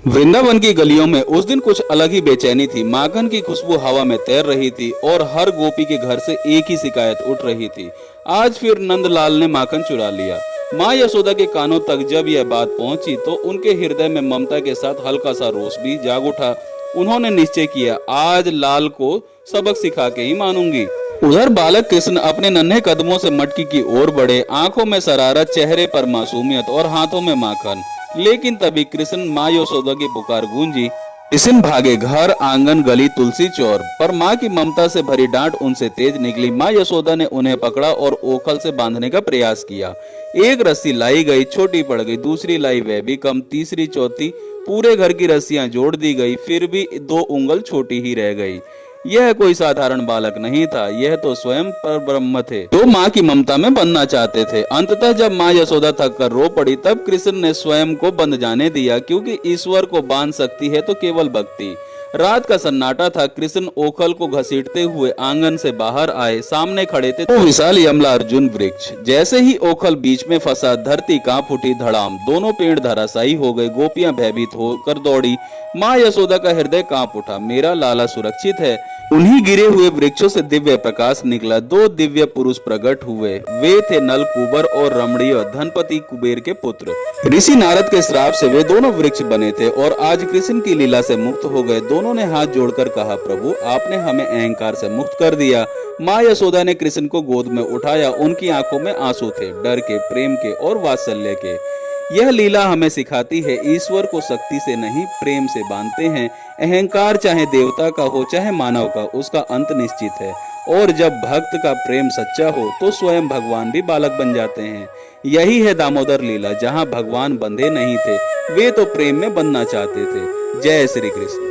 वृंदावन की गलियों में उस दिन कुछ अलग ही बेचैनी थी। माखन की खुशबू हवा में तैर रही थी और हर गोपी के घर से एक ही शिकायत उठ रही थी। आज फिर नंदलाल ने माखन चुरा लिया। माँ यशोदा के कानों तक जब यह बात पहुंची तो उनके हृदय में ममता के साथ हल्का सा रोष भी जाग उठा। उन्होंने निश्चय किया, आज लाल को सबक सिखा के ही मानूंगी। उधर बालक कृष्ण अपने नन्हे कदमों से मटकी की ओर बढ़े, आंखों में शरारत, चेहरे पर मासूमियत और हाथों में माखन। लेकिन तभी कृष्ण माँ यशोदा की पुकार गूंजी। कृष्ण भागे घर, आंगन, गली, तुलसी चौर, पर माँ की ममता से भरी डांट उनसे तेज निकली। माँ यशोदा ने उन्हें पकड़ा और ओखल से बांधने का प्रयास किया। एक रस्सी लाई गई, छोटी पड़ गई, दूसरी लाई, वह भी कम, तीसरी, चौथी, पूरे घर की रस्सियां जोड़ दी गई, फिर भी 2 उंगल छोटी ही रह गई। यह कोई साधारण बालक नहीं था, यह तो स्वयं परब्रह्म थे, जो माँ की ममता में बनना चाहते थे। अंततः जब माँ यशोदा थक कर रो पड़ी, तब कृष्ण ने स्वयं को बंध जाने दिया, क्योंकि ईश्वर को बांध सकती है तो केवल भक्ति। रात का सन्नाटा था। कृष्ण ओखल को घसीटते हुए आंगन से बाहर आए। सामने खड़े थे वो विशाल यमला अर्जुन वृक्ष। जैसे ही ओखल बीच में फंसा, धरती कांप उठी। धड़ाम, दोनों पेड़ धराशायी हो गए। गोपियां भयभीत होकर दौड़ी। माँ यशोदा का हृदय कांप उठा। मेरा लाला सुरक्षित है। उन्हीं गिरे हुए वृक्षों से दिव्य प्रकाश निकला। 2 दिव्य पुरुष प्रकट हुए। वे थे नल कुबर और रमणीय धनपति कुबेर के पुत्र। ऋषि नारद के श्राप से वे दोनों वृक्ष बने थे और आज कृष्ण की लीला से मुक्त हो गए। दोनों ने हाथ जोड़कर कहा, प्रभु आपने हमें अहंकार से मुक्त कर दिया। माँ यशोदा ने कृष्ण को गोद में उठाया। उनकी आंखों में आंसू थे, डर के, प्रेम के और वात्सल्य के। यह लीला हमें सिखाती है, ईश्वर को शक्ति से नहीं प्रेम से बांधते हैं। अहंकार चाहे देवता का हो चाहे मानव का, उसका अंत निश्चित है। और जब भक्त का प्रेम सच्चा हो तो स्वयं भगवान भी बालक बन जाते हैं। यही है दामोदर लीला, जहाँ भगवान बंधे नहीं थे, वे तो प्रेम में बनना चाहते थे। जय श्री कृष्ण।